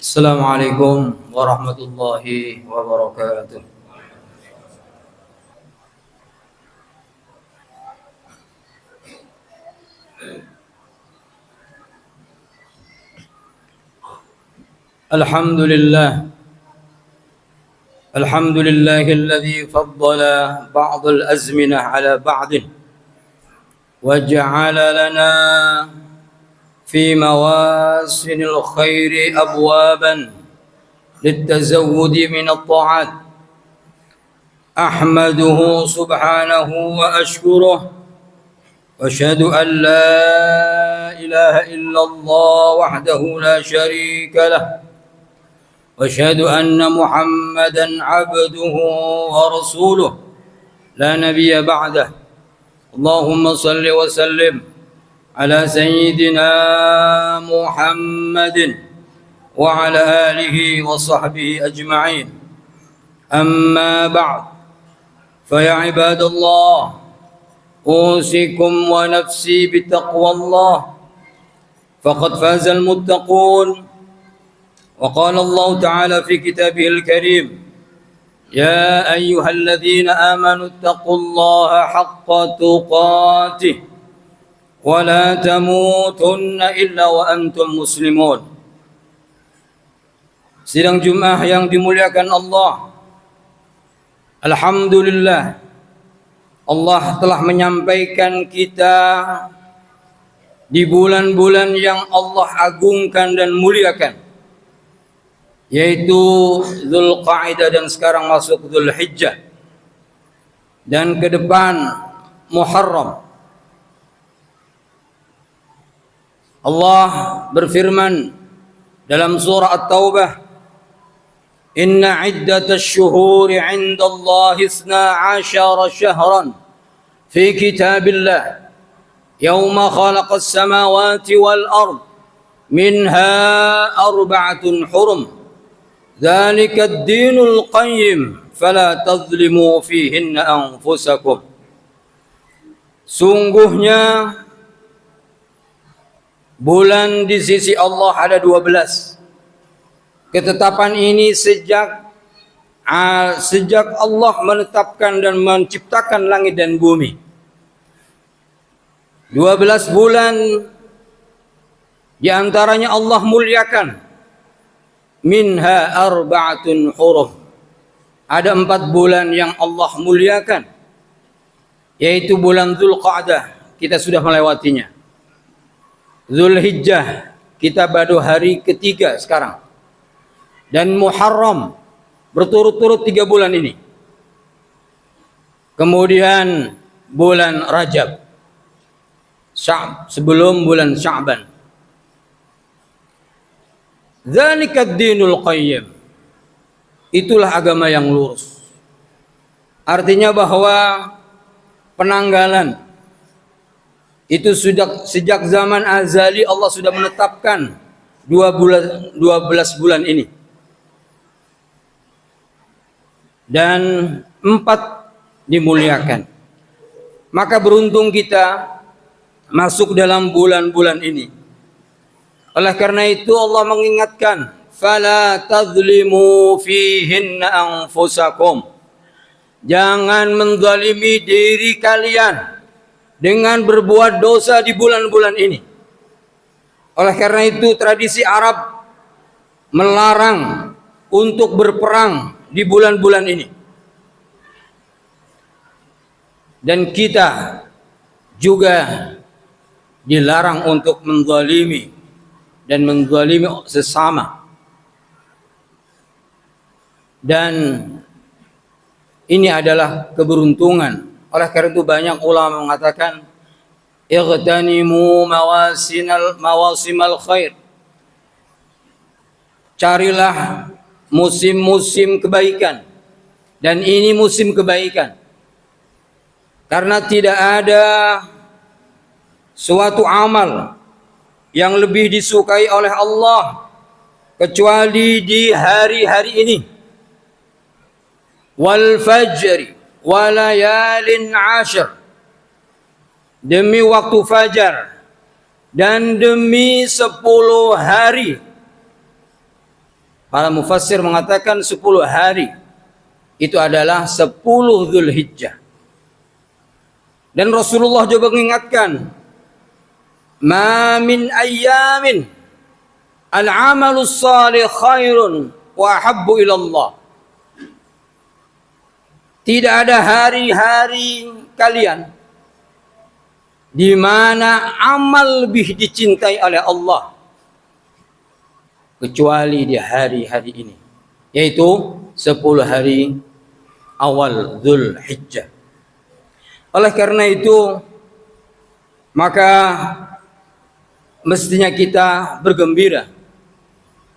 Assalamualaikum warahmatullahi wabarakatuh. Alhamdulillah. Alhamdulillahilladzi faddala ba'dal azminah ala ba'dih wa ja'ala lana fi mawasinil khairi abwaban litazawwudi min at-ta'at. Ahmaduhu subhanahu wa ashkuruh wa asyhadu an la ilaha illallah wahdahu la syarika lah wa asyhadu anna Muhammadan abduhu wa rasuluh la nabiyya ba'dah. Allahumma salli wa sallim ala sayyidina Muhammadin wa ala alihi wa sahbihi ajma'in. Amma ba'd. فيا عباد الله أوصيكم ونفسي بتقوى الله فقد فاز المتقون. وقال الله تعالى في كتابه الكريم يا أيها الذين آمنوا اتقوا الله حق تقاته ولا تموتن إلا وأنتم مسلمون. Sidang Jumat yang dimuliakan Allah, alhamdulillah, Allah telah menyampaikan kita di bulan-bulan yang Allah agungkan dan muliakan, yaitu Dzulqa'dah dan sekarang masuk Dzulhijjah, dan ke depan Muharram. Allah berfirman dalam surah At-Taubah, Inna iddatasy syuhuri 'indallahi 12 syahran fi kitabillah yauma khalaqas samawati wal ard minha arba'atun hurum dzalika ad-dinul qayyim fala tadhlimu fihinna anfusakum. Sungguhnya bulan di sisi Allah ada 12. Ketetapan ini sejak Allah menetapkan dan menciptakan langit dan bumi. 12 bulan di antaranya Allah muliakan. Minha arba'atun hurum. Ada 4 bulan yang Allah muliakan, yaitu bulan Dzulqa'dah, kita sudah melewatinya. Dzulhijjah, kita baru hari ketiga sekarang. Dan Muharram, berturut-turut 3 bulan ini. Kemudian bulan Rajab, sebelum bulan Sya'ban. Dzalika ad-dinul qayyim. Itulah agama yang lurus. Artinya bahwa penanggalan itu sudah sejak zaman azali Allah sudah menetapkan 12 bulan ini. Dan 4 dimuliakan. Maka beruntung kita masuk dalam bulan-bulan ini. Oleh karena itu Allah mengingatkan, fala tadhlimu fihinna anfusakum. Jangan menzalimi diri kalian dengan berbuat dosa di bulan-bulan ini. Oleh karena itu tradisi Arab melarang untuk berperang di bulan-bulan ini. Dan kita juga dilarang untuk menzalimi dan menzalimi sesama. Dan ini adalah keberuntungan. Oleh karena itu banyak ulama mengatakan ightanimu mawasimal khair. Carilah musim-musim kebaikan, dan ini musim kebaikan, karena tidak ada suatu amal yang lebih disukai oleh Allah kecuali di hari-hari ini. Wal fajri wa layalin 'ashr, demi waktu fajar dan demi 10 hari Para mufassir mengatakan 10 hari itu adalah 10 Dzulhijjah. Dan Rasulullah juga mengingatkan, "Ma min ayyamin al-'amalus shalih khairun wa habbu ila Allah." Tidak ada hari-hari kalian di mana amal lebih dicintai oleh Allah kecuali di hari-hari ini, yaitu 10 hari awal Dzulhijjah. Oleh karena itu, maka mestinya kita bergembira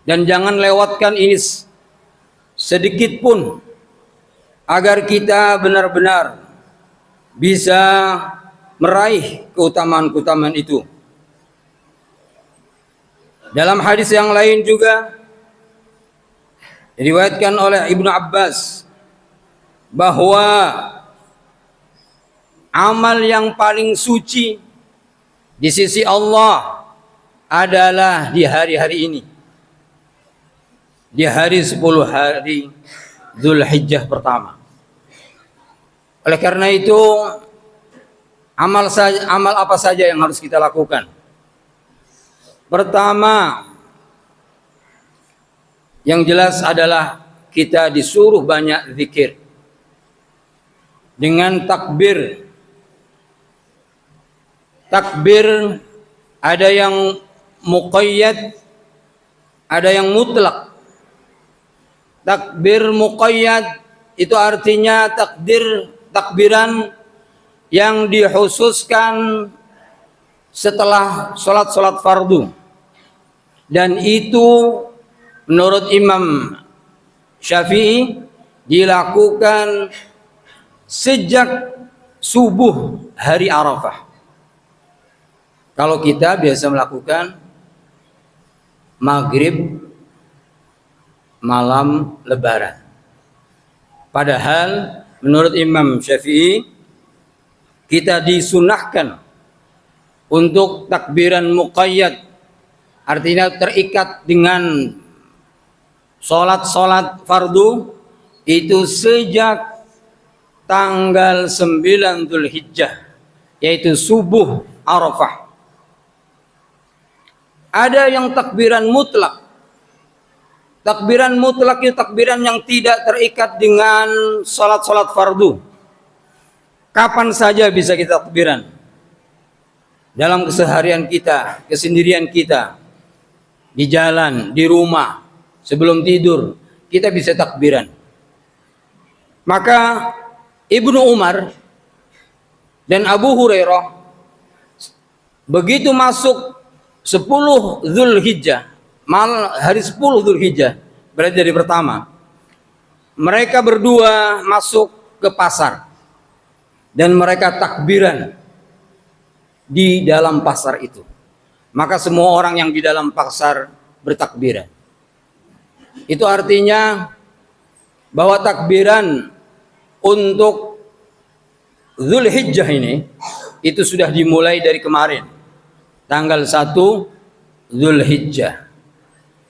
dan jangan lewatkan ini sedikit pun, agar kita benar-benar bisa meraih keutamaan-keutamaan itu. Dalam hadis yang lain juga diriwayatkan oleh Ibnu Abbas bahwa amal yang paling suci di sisi Allah adalah di hari-hari ini, di hari 10 hari Dzulhijjah pertama. Oleh karena itu, amal apa saja yang harus kita lakukan? Pertama, yang jelas adalah kita disuruh banyak zikir dengan takbir. Takbir ada yang muqayyad, ada yang mutlak. Takbir muqayyad itu artinya takbiran yang dikhususkan setelah sholat fardu, dan itu menurut Imam Syafi'i dilakukan sejak subuh hari Arafah. Kalau kita biasa melakukan maghrib malam Lebaran. Padahal menurut Imam Syafi'i kita disunahkan untuk takbiran muqayyad, artinya terikat dengan sholat fardu itu sejak tanggal 9 Dzulhijjah, yaitu subuh Arafah. Ada yang takbiran mutlak. Takbiran mutlak itu takbiran yang tidak terikat dengan sholat fardu. Kapan saja bisa kita takbiran. Dalam keseharian kita, kesendirian kita, di jalan, di rumah, sebelum tidur, kita bisa takbiran. Maka Ibnu Umar dan Abu Hurairah begitu masuk 10 Dzulhijjah, hari 10 Dzulhijjah, berarti dari pertama, mereka berdua masuk ke pasar dan mereka takbiran di dalam pasar itu. Maka semua orang yang di dalam pasar bertakbiran. Itu artinya bahwa takbiran untuk Dzulhijjah ini itu sudah dimulai dari kemarin, tanggal 1 Dzulhijjah.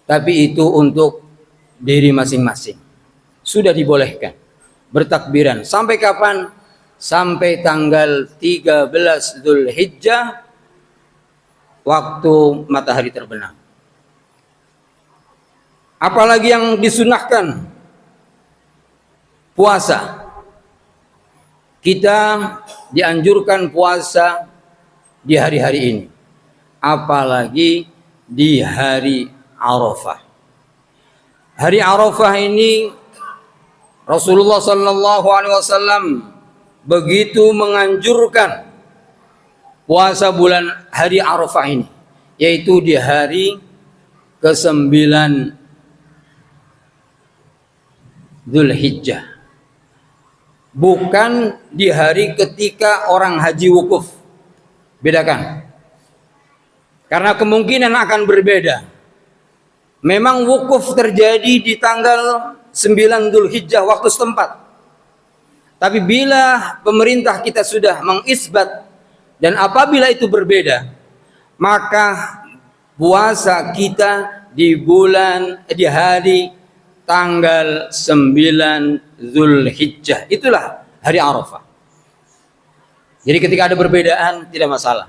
Tapi itu untuk diri masing-masing. Sudah dibolehkan bertakbiran. Sampai kapan? Sampai tanggal 13 Dzulhijjah, waktu matahari terbenam. Apalagi yang disunahkan? Puasa. Kita dianjurkan puasa di hari-hari ini, apalagi di hari Arafah. Hari Arafah ini Rasulullah sallallahu alaihi wasallam begitu menganjurkan puasa bulan hari Arafah ini, yaitu di hari ke-9 Dzulhijjah. Bukan di hari ketika orang haji wukuf. Bedakan. Karena kemungkinan akan berbeda. Memang wukuf terjadi di tanggal 9 Dzulhijjah waktu setempat. Tapi bila pemerintah kita sudah mengisbat dan apabila itu berbeda, maka puasa kita di hari tanggal 9 Zulhijjah. Itulah hari Arafah. Jadi ketika ada perbedaan tidak masalah.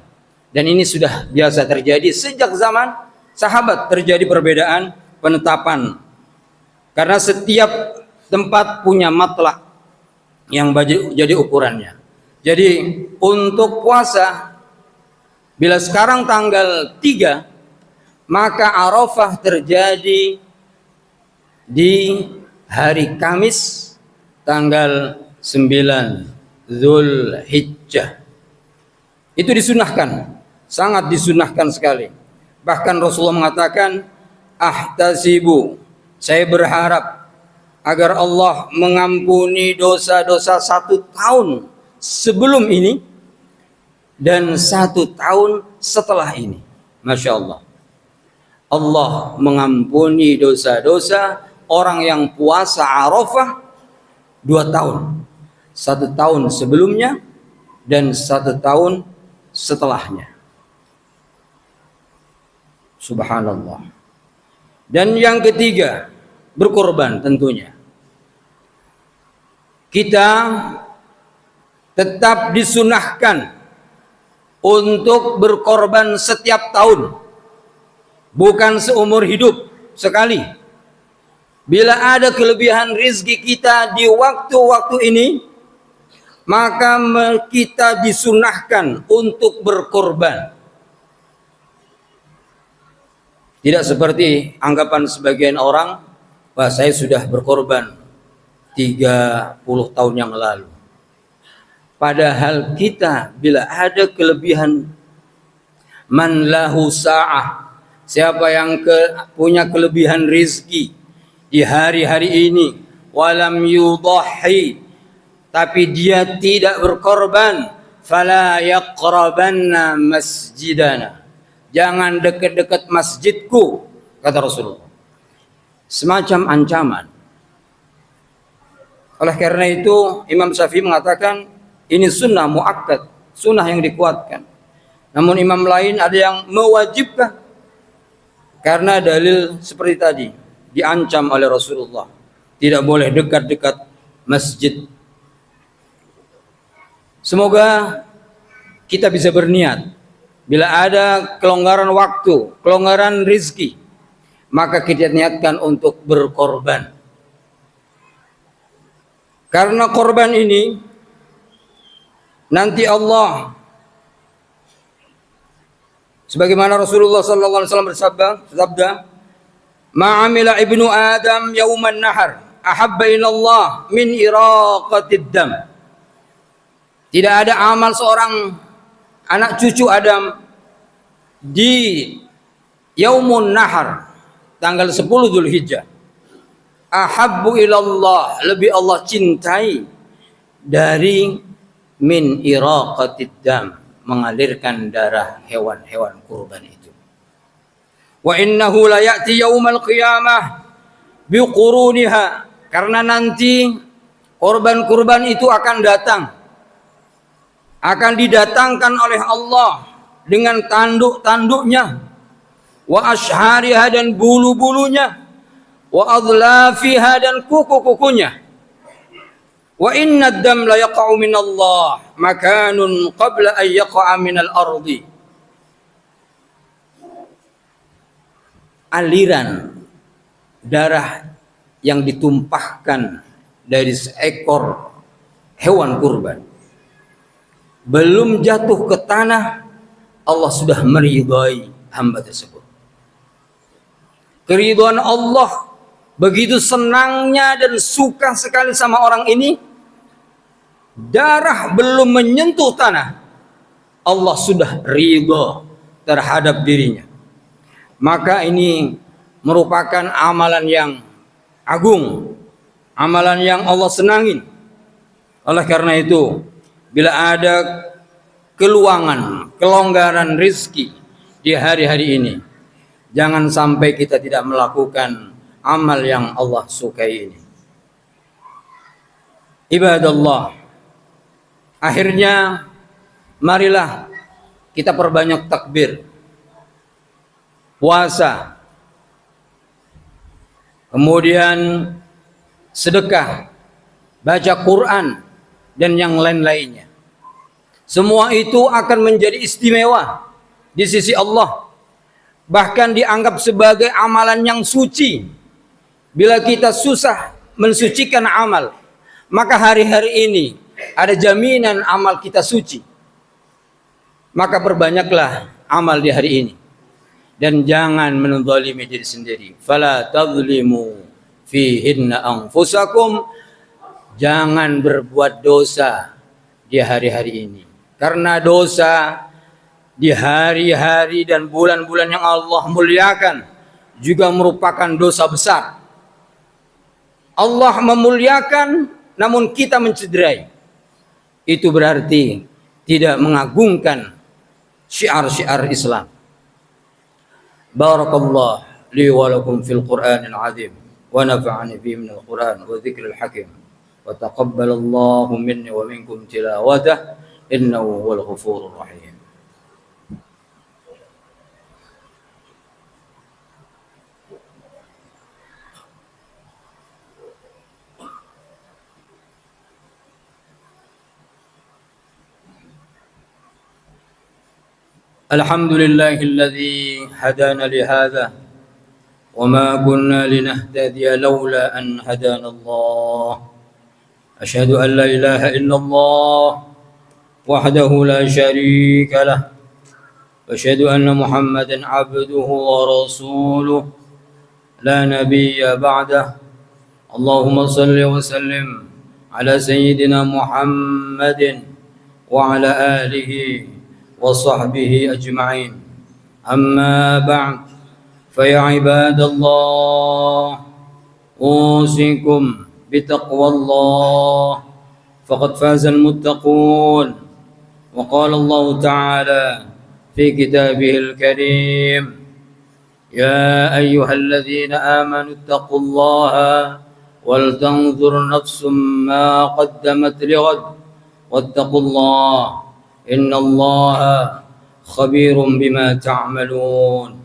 Dan ini sudah biasa terjadi sejak zaman sahabat, terjadi perbedaan penetapan. Karena setiap tempat punya matlak yang jadi ukurannya. Jadi untuk puasa, bila sekarang tanggal 3, maka Arafah terjadi di hari Kamis tanggal 9 Zulhijjah. Itu disunahkan, sangat disunahkan sekali. Bahkan Rasulullah mengatakan, ahtasibu, saya berharap agar Allah mengampuni dosa-dosa 1 tahun sebelum ini dan 1 tahun setelah ini. Masya Allah. Allah mengampuni dosa-dosa orang yang puasa Arafah 2 tahun. 1 tahun sebelumnya dan 1 tahun setelahnya. Subhanallah. Dan yang ketiga, berkorban tentunya. Kita tetap disunahkan untuk berkorban setiap tahun, bukan seumur hidup sekali. Bila ada kelebihan rizki kita di waktu-waktu ini, maka kita disunahkan untuk berkorban. Tidak seperti anggapan sebagian orang, wah saya sudah berkorban 30 tahun yang lalu. Padahal kita bila ada kelebihan, man lahu sa'ah, siapa yang punya kelebihan rizki di hari-hari ini, walam yudahi, tapi dia tidak berkorban, fala yaqrabanna masjidana, jangan dekat-dekat masjidku, kata Rasulullah. Semacam ancaman. Oleh karena itu Imam Syafi'i mengatakan ini sunnah muakkad, sunnah yang dikuatkan. Namun imam lain ada yang mewajibkan karena dalil seperti tadi, diancam oleh Rasulullah, tidak boleh dekat-dekat masjid. Semoga kita bisa berniat, bila ada kelonggaran waktu, kelonggaran rizki, maka kita niatkan untuk berkorban. Karena korban ini nanti Allah, sebagaimana Rasulullah sallallahu alaihi wasallam bersabda, "Ma'amila ibnu Adam yauman nahar ahabba ilallah min iraqatid dam." Tidak ada amal seorang anak cucu Adam di yaumun nahar tanggal 10 Zulhijjah, ahabbu ilallah, lebih Allah cintai dari min iraqatid dam, mengalirkan darah hewan-hewan kurban itu. Wa innahu la ya'ti yaumal qiyamah biquruniha, karena nanti korban-kurban itu akan datang, akan didatangkan oleh Allah dengan tanduk-tanduknya, wa ashhariha, dan bulu-bulunya, wa adlafiha, dan kuku-kukunya. Wa inna ad-dam la yaqa'u min Allah makanun qabla an yaqa'a min al-ardi. Aliran darah yang ditumpahkan dari seekor hewan kurban belum jatuh ke tanah, Allah sudah meridai hamba tersebut. Keridhaan Allah, begitu senangnya dan suka sekali sama orang ini, darah belum menyentuh tanah, Allah sudah ridha terhadap dirinya. Maka ini merupakan amalan yang agung, amalan yang Allah senangi. Oleh karena itu, bila ada keluangan, kelonggaran rizki di hari-hari ini, jangan sampai kita tidak melakukan amal yang Allah sukai ini. Ibadallah, akhirnya marilah kita perbanyak takbir, puasa, kemudian sedekah, baca Quran, dan yang lain-lainnya. Semua itu akan menjadi istimewa di sisi Allah. Bahkan dianggap sebagai amalan yang suci. Bila kita susah mensucikan amal, maka hari-hari ini ada jaminan amal kita suci. Maka perbanyaklah amal di hari ini. Dan jangan menzalimi diri sendiri. Fala tadzlimu fihinna anfusakum. Jangan berbuat dosa di hari-hari ini. Karena dosa di hari-hari dan bulan-bulan yang Allah muliakan juga merupakan dosa besar. Allah memuliakan namun kita mencederai. Itu berarti tidak mengagungkan syiar-syiar Islam. Barakallah li wa lakum fil Qur'anil azim wa nafa'ani fihi minal Qur'an wa dzikril hakim wa taqabbalallahu minni wa minkum tilawatah innahu huwal ghafurur rahim. الحمد لله الذي هدانا لهذا وما كنا لنهتدي لولا أن هدانا الله أشهد أن لا إله إلا الله وحده لا شريك له وأشهد أن محمدا عبده ورسوله لا نبي بعده اللهم صل وسلم على سيدنا محمد وعلى آله وصحبه أجمعين أما بعد فيا عباد الله أوصيكم بتقوى الله فقد فاز المتقون وقال الله تعالى في كتابه الكريم يا أيها الذين آمنوا اتقوا الله ولتنظر نفس ما قدمت لغد واتقوا الله إن الله خبير بما تعملون.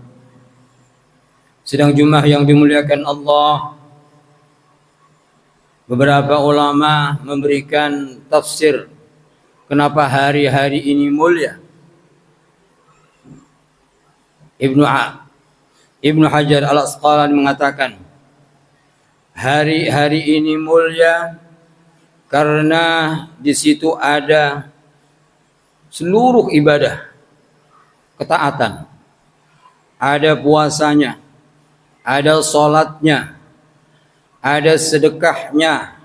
Sedang Jumat yang dimuliakan Allah, beberapa ulama memberikan tafsir kenapa hari-hari ini mulia. Ibnu Hajar Al-Asqalani mengatakan hari-hari ini mulia karena di situ ada seluruh ibadah, ketaatan, ada puasanya, ada sholatnya, ada sedekahnya,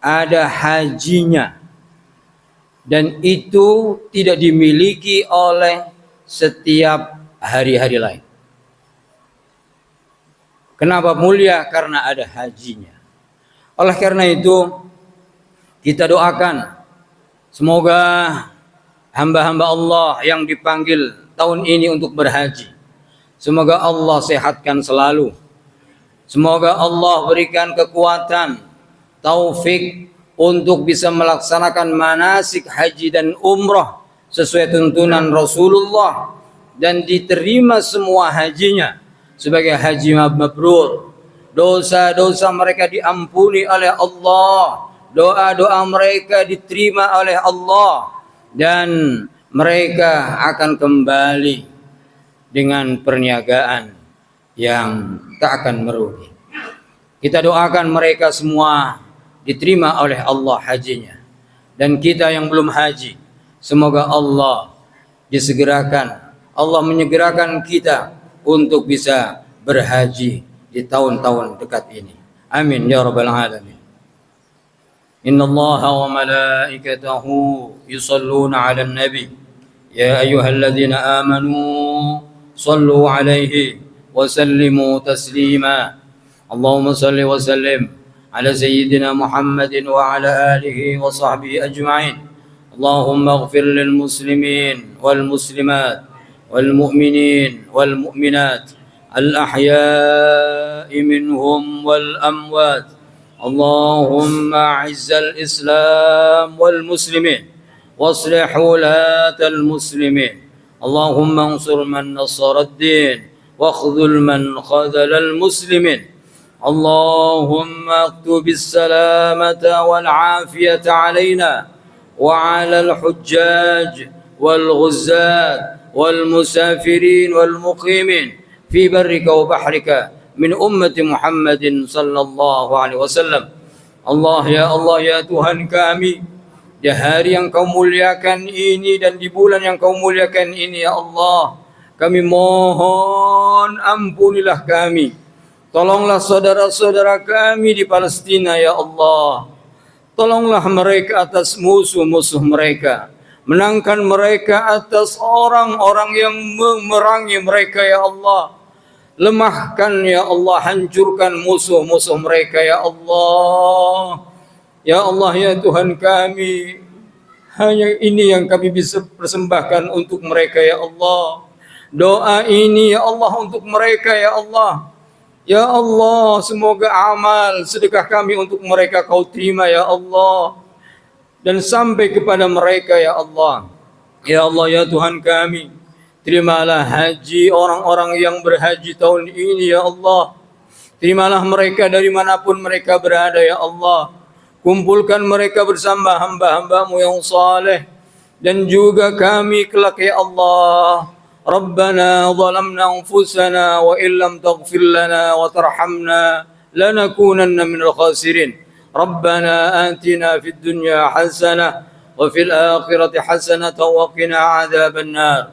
ada hajinya, dan itu tidak dimiliki oleh setiap hari-hari lain. Kenapa mulia? Karena ada hajinya. Oleh karena itu kita doakan semoga hamba-hamba Allah yang dipanggil tahun ini untuk berhaji, semoga Allah sehatkan selalu. Semoga Allah berikan kekuatan, taufik untuk bisa melaksanakan manasik haji dan umrah sesuai tuntunan Rasulullah dan diterima semua hajinya sebagai haji mabrur. Dosa-dosa mereka diampuni oleh Allah, doa-doa mereka diterima oleh Allah, dan mereka akan kembali dengan perniagaan yang tak akan merugi. Kita doakan mereka semua diterima oleh Allah hajinya. Dan kita yang belum haji, semoga Allah menyegerakan kita untuk bisa berhaji di tahun-tahun dekat ini. Amin ya rabbal alamin. إن الله وملائكته يصلون على النبي يا أيها الذين آمنوا صلوا عليه وسلموا تسليما اللهم صل وسلم على سيدنا محمد وعلى آله وصحبه أجمعين اللهم اغفر للمسلمين والمسلمات والمؤمنين والمؤمنات الأحياء منهم والأموات اللهم أعز الإسلام والمسلمين واصلح ولاة المسلمين اللهم انصر من نصر الدين واخذل من خذل المسلمين اللهم اكتب السلامة والعافية علينا وعلى الحجاج والغزاة والمسافرين والمقيمين في برك وبحرك من أمة محمد صلى الله عليه wasallam. Allah ya Tuhan kami, di hari yang kau muliakan ini dan di bulan yang kau muliakan ini ya Allah, kami mohon ampunilah kami. Tolonglah saudara-saudara kami di Palestina ya Allah. Tolonglah mereka atas musuh-musuh mereka. Menangkan mereka atas orang-orang yang memerangi mereka ya Allah. Lemahkan ya Allah, hancurkan musuh-musuh mereka ya Allah. Ya Allah ya Tuhan kami, hanya ini yang kami bisa persembahkan untuk mereka ya Allah. Doa ini ya Allah untuk mereka ya Allah. Ya Allah, semoga amal sedekah kami untuk mereka kau terima ya Allah, dan sampai kepada mereka ya Allah. Ya Allah ya Tuhan kami, terimalah haji orang-orang yang berhaji tahun ini ya Allah. Terimalah mereka dari manapun mereka berada ya Allah. Kumpulkan mereka bersama hamba-hambamu yang saleh, dan juga kami kelak ya Allah. ربنا ظلمنا أنفسنا وإن لم تغفر لنا وترحمنا لنكونن من الخاسرين ربنا آتنا في الدنيا حسنة وفي الآخرة حسنة وقنا عذاب النار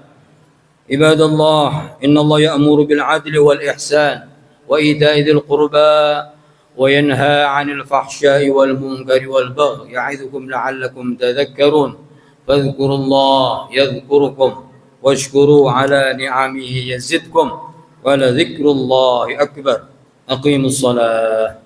عباد الله إن الله يأمر بالعدل والإحسان وإيتاء ذي القربى وينهى عن الفحشاء والمنكر والبغي يعظكم لعلكم تذكرون فاذكروا الله يذكركم واشكروا على نعمه يزدكم ولذكر الله أكبر أقيموا الصلاة